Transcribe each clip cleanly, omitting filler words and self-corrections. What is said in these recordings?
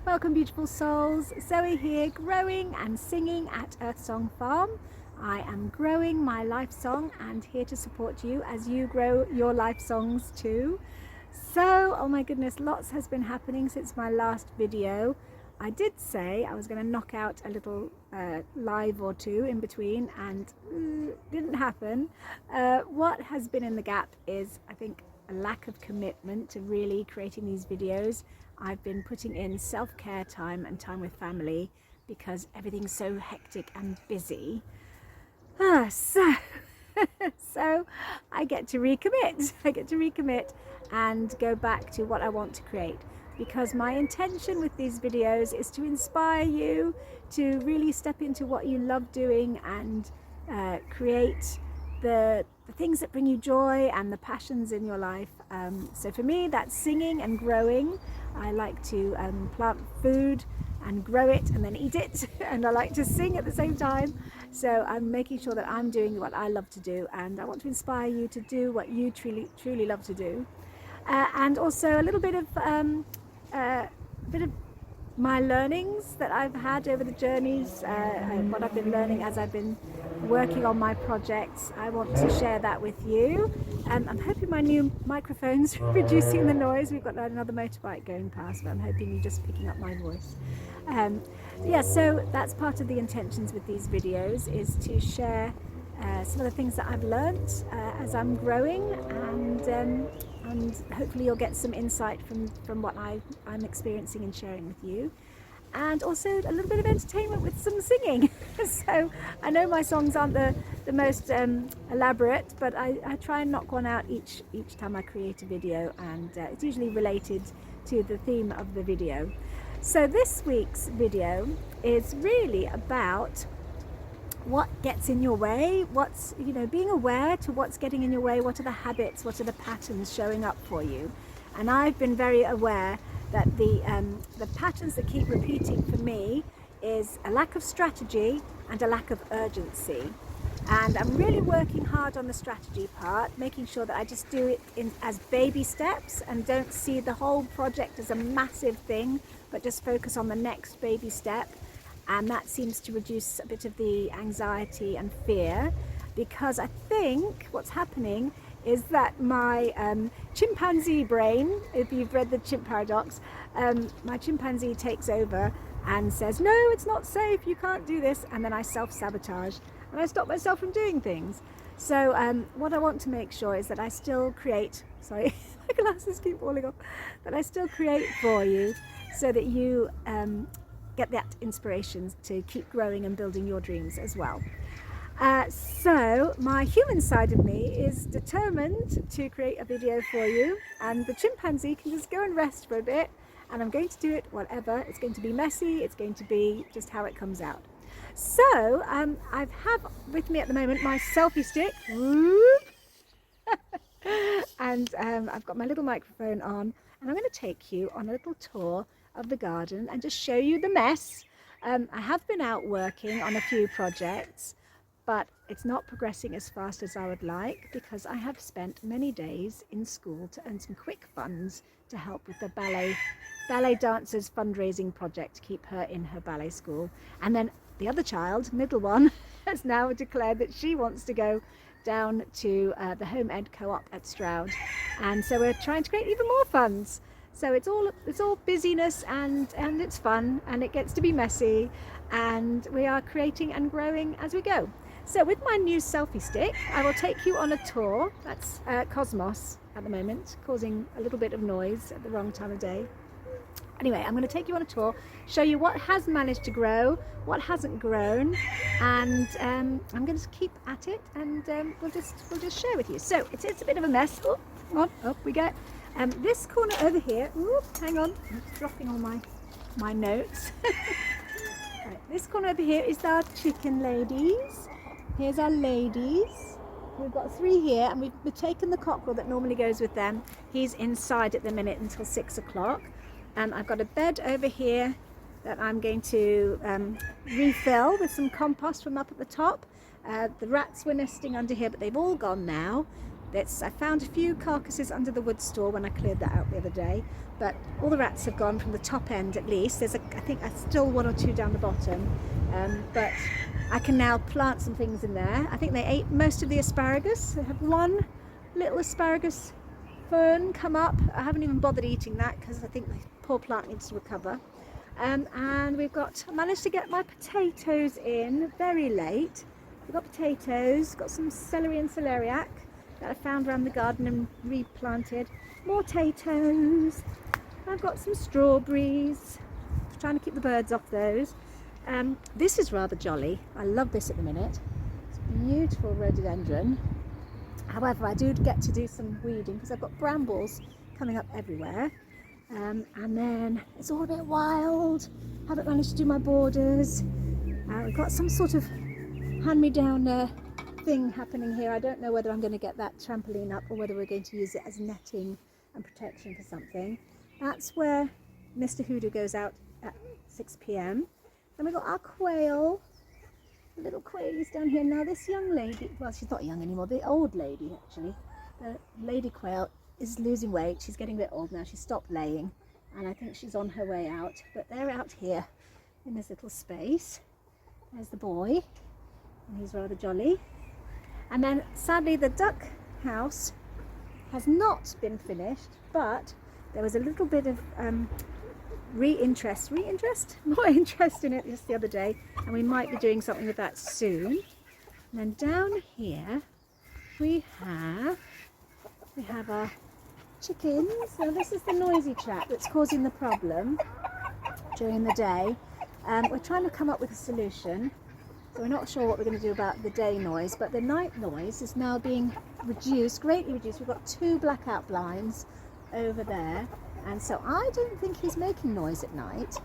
Welcome beautiful souls, Zoe here, growing and singing at EarthSongFarm. I am growing my life song and here to support you as you grow your life songs too. So, oh my goodness, lots has been happening since my last video. I did say I was going to knock out a little live or two in between and didn't happen. What has been in the gap is, I think, a lack of commitment to really creating these videos. I've been putting in self-care time and time with family because everything's so hectic and busy. So I get to recommit. I get to recommit and go back to what I want to create, because my intention with these videos is to inspire you to really step into what you love doing and create the things that bring you joy and the passions in your life. So for me, that's singing and growing. I like to plant food and grow it and then eat it, and I like to sing at the same time. So I'm making sure that I'm doing what I love to do, and I want to inspire you to do what you truly love to do. And also a little bit of my learnings that I've had over the journeys, what I've been learning as I've been working on my projects. I want to share that with you. I'm hoping my new microphone's reducing the noise. We've got another motorbike going past, but I'm hoping you're just picking up my voice. Yeah, so that's part of the intentions with these videos, is to share some of the things that I've learnt as I'm growing, and hopefully you'll get some insight from what I'm experiencing and sharing with you, and also a little bit of entertainment with some singing. So I know my songs aren't the most elaborate, but I try and knock one out each time I create a video, and it's usually related to the theme of the video. So this week's video is really about what gets in your way, what's, being aware to what's getting in your way, what are the habits, what are the patterns showing up for you. And I've been very aware that the patterns that keep repeating for me is a lack of strategy and a lack of urgency. And I'm really working hard on the strategy part, making sure that I just do it as baby steps and don't see the whole project as a massive thing, but just focus on the next baby step. And that seems to reduce a bit of the anxiety and fear, because I think what's happening is that my chimpanzee brain, if you've read the Chimp Paradox, my chimpanzee takes over and says, no, it's not safe, you can't do this, and then I self-sabotage and I stop myself from doing things. So what I want to make sure is that I still create, sorry, my glasses keep falling off, that I still create for you so that you get that inspiration to keep growing and building your dreams as well. So my human side of me is determined to create a video for you, and the chimpanzee can just go and rest for a bit, and I'm going to do it whatever. It's going to be messy, it's going to be just how it comes out. So I have with me at the moment my selfie stick, and I've got my little microphone on, and I'm going to take you on a little tour of the garden and just show you the mess. I have been out working on a few projects, but it's not progressing as fast as I would like, because I have spent many days in school to earn some quick funds to help with the ballet dancers fundraising project to keep her in her ballet school. And then the other child, middle one, has now declared that she wants to go down to the Home Ed Co-op at Stroud, and so we're trying to create even more funds. So it's all busyness, and it's fun, and it gets to be messy, and we are creating and growing as we go. So with my new selfie stick, I will take you on a tour. That's Cosmos at the moment, causing a little bit of noise at the wrong time of day. Anyway, I'm going to take you on a tour, show you what has managed to grow, what hasn't grown, and I'm going to keep at it, and we'll just share with you. So it's a bit of a mess. Oh, hang on, up we go. This corner over here, hang on, I'm dropping all my notes. Right, this corner over here is our chicken ladies. Here's our ladies. We've got 3 here, and we've taken the cockerel that normally goes with them. He's inside at the minute until 6 o'clock. I've got a bed over here that I'm going to refill with some compost from up at the top. The rats were nesting under here, but they've all gone now. I found a few carcasses under the wood store when I cleared that out the other day, but all the rats have gone from the top end at least. There's I think still one or two down the bottom, but I can now plant some things in there. I think they ate most of the asparagus. I have one little asparagus fern come up. I haven't even bothered eating that because I think the poor plant needs to recover. And I managed to get my potatoes in very late. We've got potatoes, got some celery and celeriac that I found around the garden and replanted. More potatoes. I've got some strawberries. I'm trying to keep the birds off those. This is rather jolly. I love this at the minute. It's a beautiful rhododendron. However, I do get to do some weeding because I've got brambles coming up everywhere. And then it's all a bit wild. Haven't managed to do my borders. We've got some sort of hand-me-down thing happening here. I don't know whether I'm going to get that trampoline up or whether we're going to use it as netting and protection for something. That's where Mr. Hoodoo goes out at 6 p.m. Then we've got our quail, little quailies down here. Now this young lady, well, she's not young anymore, the old lady actually, the lady quail is losing weight. She's getting a bit old now. She stopped laying and I think she's on her way out, but they're out here in this little space. There's the boy, and he's rather jolly. And then sadly the duck house has not been finished, but there was a little bit of more interest in it just the other day, and we might be doing something with that soon. And then down here we have our chickens. Now this is the noisy chap that's causing the problem during the day. We're trying to come up with a solution. So we're not sure what we're going to do about the day noise, but the night noise is now being reduced, greatly reduced. We've got 2 blackout blinds over there, and so I don't think he's making noise at night.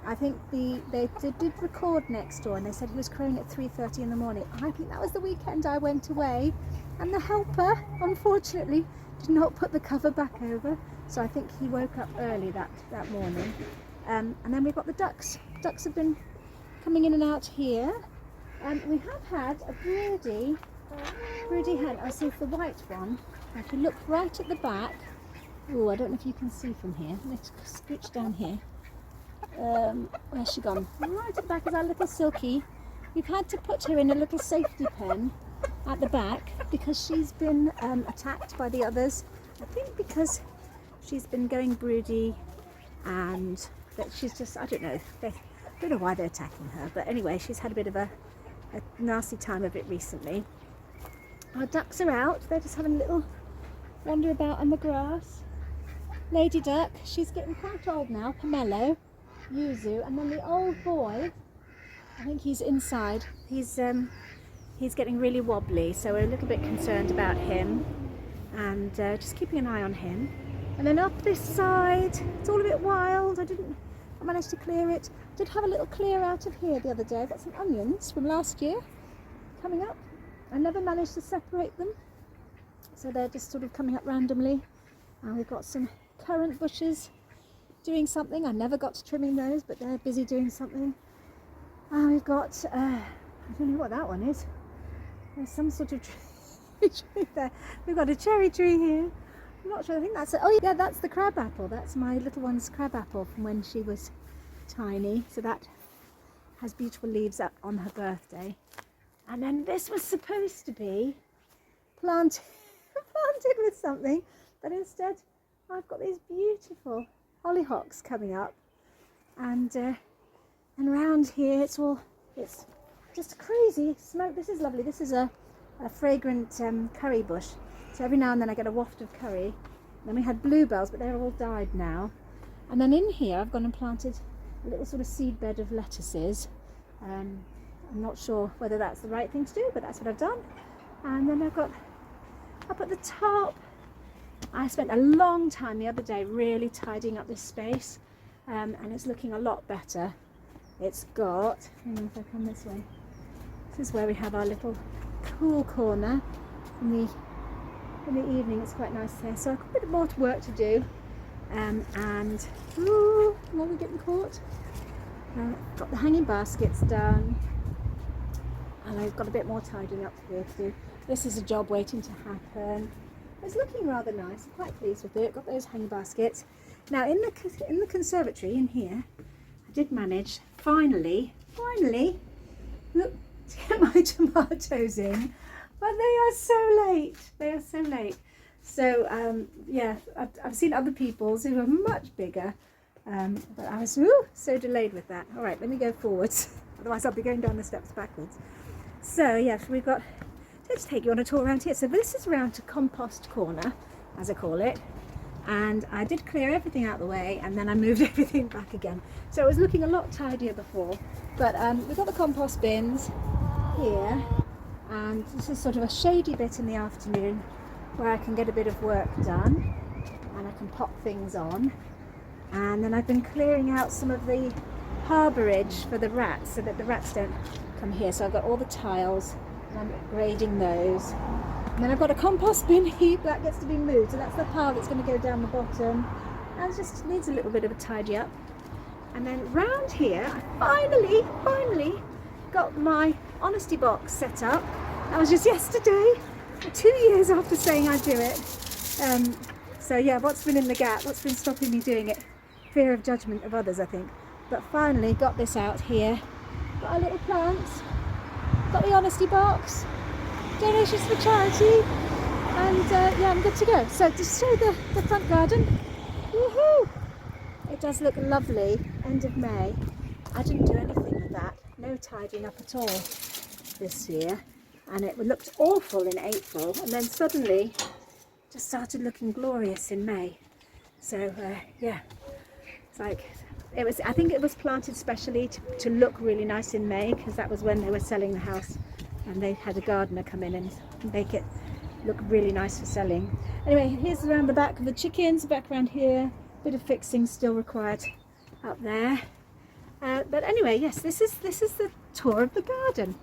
I think they did record next door and they said he was crowing at 3:30 in the morning. I think that was the weekend I went away, and the helper unfortunately did not put the cover back over, so I think he woke up early that morning. And then we've got the ducks. Ducks have been coming in and out here. We have had a broody hen. I see the white one. If you look right at the back, oh, I don't know if you can see from here. Let's scooch down here. Where's she gone? Right at the back is our little Silky. We've had to put her in a little safety pen at the back because she's been attacked by the others. I think because she's been going broody and that she's just, I don't know why they're attacking her, but anyway, she's had a bit of a nasty time of it recently. Our ducks are out. They're just having a little wander about on the grass. Lady duck, she's getting quite old now. Pomelo, Yuzu, and then the old boy, I think he's inside. He's getting really wobbly, so we're a little bit concerned about him and just keeping an eye on him. And then up this side, it's all a bit wild. I managed to clear it. Did have a little clear out of here the other day. I've got some onions from last year coming up. I never managed to separate them, so they're just sort of coming up randomly. And we've got some currant bushes doing something. I never got to trimming those, but they're busy doing something. And we've got, I don't know what that one is. There's some sort of tree there. We've got a cherry tree here. I'm not sure, I think that's, oh yeah, that's the crab apple. That's my little one's crab apple from when she was tiny. So that has beautiful leaves up on her birthday. And then this was supposed to be planted with something, but instead I've got these beautiful hollyhocks coming up. And around here it's just crazy smoke. This is lovely. This is a fragrant curry bush. So every now and then I get a waft of curry. And then we had bluebells, but they're all died now. And then in here I've gone and planted a little sort of seed bed of lettuces. I'm not sure whether that's the right thing to do, but that's what I've done. And then I've got up at the top, I spent a long time the other day really tidying up this space, and it's looking a lot better. It's got, hang on if I come this way, this is where we have our little cool corner. In the evening it's quite nice there, so I've got a bit more work to do, and ooh, are we getting caught? Got the hanging baskets done, and I've got a bit more tidying up to do. This is a job waiting to happen. It's looking rather nice. I'm quite pleased with it. Got those hanging baskets. Now in the conservatory in here, I did manage finally, look, to get my tomatoes in, but they are so late. They are so late. So yeah, I've seen other people's who are much bigger, but I was so delayed with that. All right, let me go forwards. Otherwise I'll be going down the steps backwards. So yes, we've got, let's take you on a tour around here. So this is around to compost corner, as I call it. And I did clear everything out of the way, and then I moved everything back again. So it was looking a lot tidier before. But we've got the compost bins here, and this is sort of a shady bit in the afternoon where I can get a bit of work done, and I can pop things on. And then I've been clearing out some of the harbourage for the rats so that the rats don't come here. So I've got all the tiles, and I'm grading those. And then I've got a compost bin heap that gets to be moved, so that's the pile that's going to go down the bottom, and it just needs a little bit of a tidy up. And then round here I finally got my honesty box set up. That was just yesterday, 2 years after saying I'd do it. So yeah, what's been in the gap, what's been stopping me doing it? Fear of judgment of others, I think. But finally got this out here. Got our little plants, got the honesty box, donations for charity, and yeah, I'm good to go. So to show the front garden, woohoo! It does look lovely. End of May. I didn't do anything with that. No tidying up at all this year, and it looked awful in April, and then suddenly just started looking glorious in May. So yeah, it's like it was. I think it was planted specially to look really nice in May, because that was when they were selling the house. And they had a gardener come in and make it look really nice for selling. Anyway, here's around the back of the chickens, back around here. Bit of fixing still required up there. But anyway, yes, this is the tour of the garden.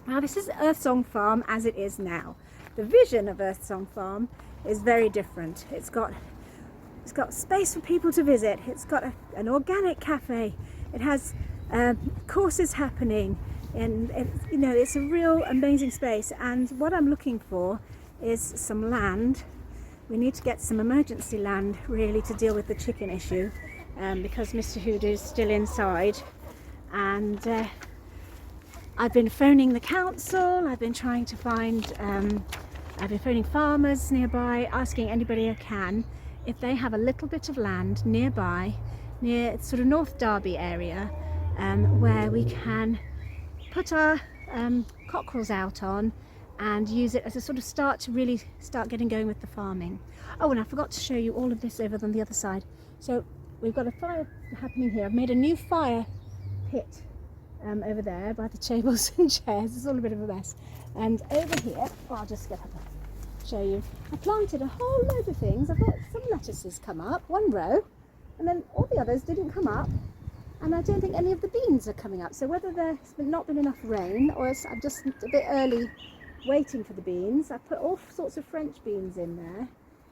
Now this is EarthSongFarm as it is now. The vision of EarthSongFarm is very different. It's got space for people to visit. It's got an organic cafe. It has courses happening. And you know, it's a real amazing space, and what I'm looking for is some land. We need to get some emergency land really to deal with the chicken issue, because Mr. Hoodoo's still inside. And I've been phoning the council, I've been trying to find, I've been phoning farmers nearby, asking anybody I can if they have a little bit of land nearby, near sort of North Derby area, where we can put our cockerels out on and use it as a sort of start to really start getting going with the farming. Oh, and I forgot to show you all of this over on the other side. So we've got a fire happening here. I've made a new fire pit over there by the tables and chairs. It's all a bit of a mess. And over here, I'll just get up and show you. I planted a whole load of things. I've got some lettuces come up, one row, and then all the others didn't come up. And I don't think any of the beans are coming up. So whether there's not been enough rain, or I'm just a bit early waiting for the beans. I've put all sorts of French beans in there,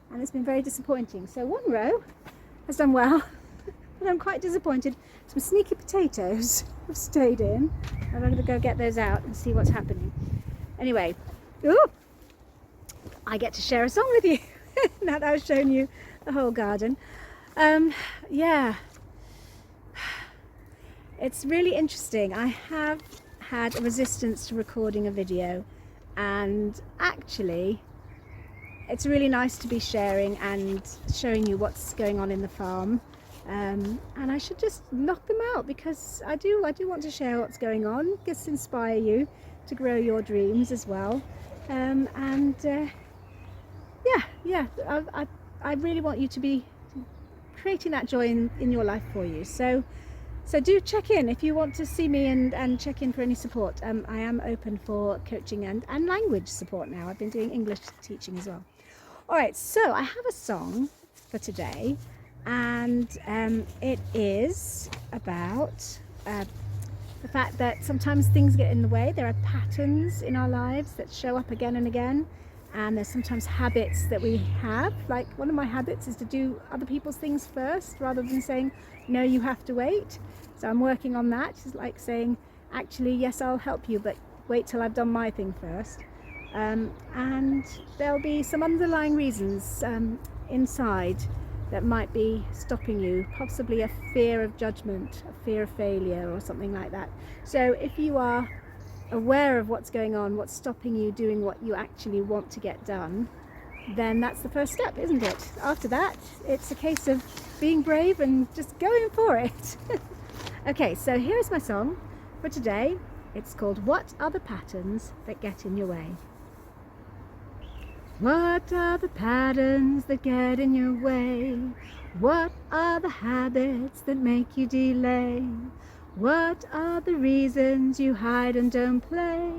and it's been very disappointing. So one row has done well, but I'm quite disappointed. Some sneaky potatoes have stayed in, and I'm going to go get those out and see what's happening. Anyway, ooh, I get to share a song with you now that I've shown you the whole garden. Yeah. It's really interesting. I have had a resistance to recording a video, and actually it's really nice to be sharing and showing you what's going on in the farm, and I should just knock them out, because I do want to share what's going on, just inspire you to grow your dreams as well. Yeah, I really want you to be creating that joy in your life for you. So do check in if you want to see me and check in for any support. I am open for coaching and language support now. I've been doing English teaching as well. All right, so I have a song for today, and it is about the fact that sometimes things get in the way. There are patterns in our lives that show up again and again, and there's sometimes habits that we have. Like one of my habits is to do other people's things first rather than saying, no, you have to wait. So I'm working on that. It's like saying, actually, yes, I'll help you, but wait till I've done my thing first. and there'll be some underlying reasons inside that might be stopping you, possibly a fear of judgment, a fear of failure or something like that. So if you are aware of what's going on, what's stopping you doing what you actually want to get done, then that's the first step, isn't it? After that, it's a case of being brave and just going for it. Okay, so here's my song for today. It's called What Are the Patterns That Get in Your Way? What are the patterns that get in your way? What are the habits that make you delay? What are the reasons you hide and don't play?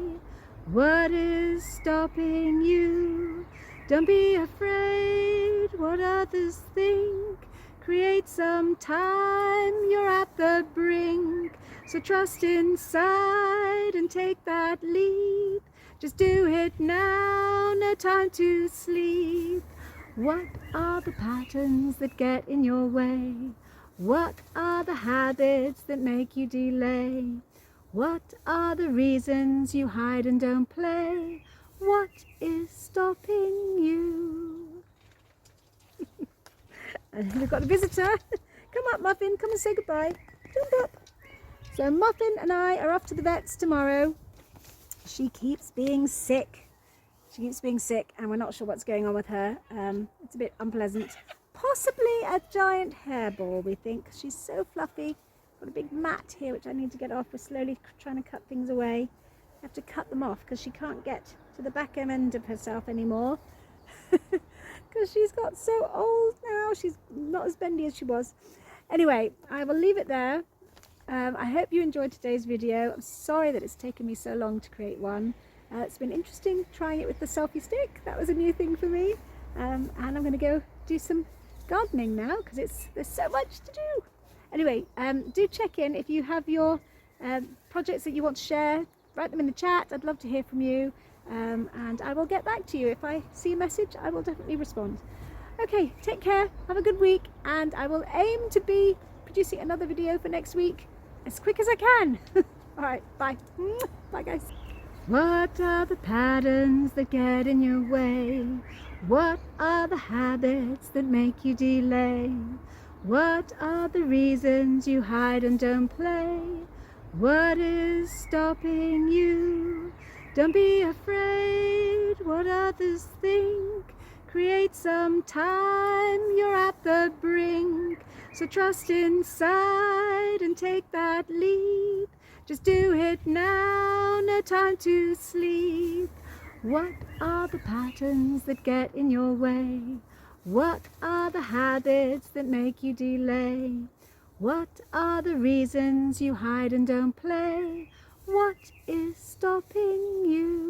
What is stopping you? Don't be afraid what others think. Create some time, you're at the brink. So trust inside and take that leap. Just do it now, no time to sleep. What are the patterns that get in your way? What are the habits that make you delay? What are the reasons you hide and don't play? What is stopping you? And we've got a visitor. Come up, Muffin, come and say goodbye. Jump up. So Muffin and I are off to the vets tomorrow. She keeps being sick. She keeps being sick and we're not sure what's going on with her. It's a bit unpleasant. Possibly a giant hairball, we think. She's so fluffy. Got a big mat here which I need to get off. We're slowly trying to cut things away. I have to cut them off because she can't get to the back end of herself anymore. Because she's got so old now. She's not as bendy as she was. Anyway, I will leave it there. I hope you enjoyed today's video. I'm sorry that it's taken me so long to create one. It's been interesting trying it with the selfie stick. That was a new thing for me. And I'm going to go do some gardening now because there's so much to do. Anyway, do check in if you have your projects that you want to share. Write them in the chat. I'd love to hear from you. And I will get back to you. If I see a message, I will definitely respond. Okay, take care. Have a good week. And I will aim to be producing another video for next week as quick as I can. All right, bye. Bye, guys. What are the patterns that get in your way? What are the habits that make you delay? What are the reasons you hide and don't play? What is stopping you? Don't be afraid what others think. Create some time, you're at the brink. So trust inside and take that leap. Just do it now, no time to sleep. What are the patterns that get in your way? What are the habits that make you delay? What are the reasons you hide and don't play? What is stopping you?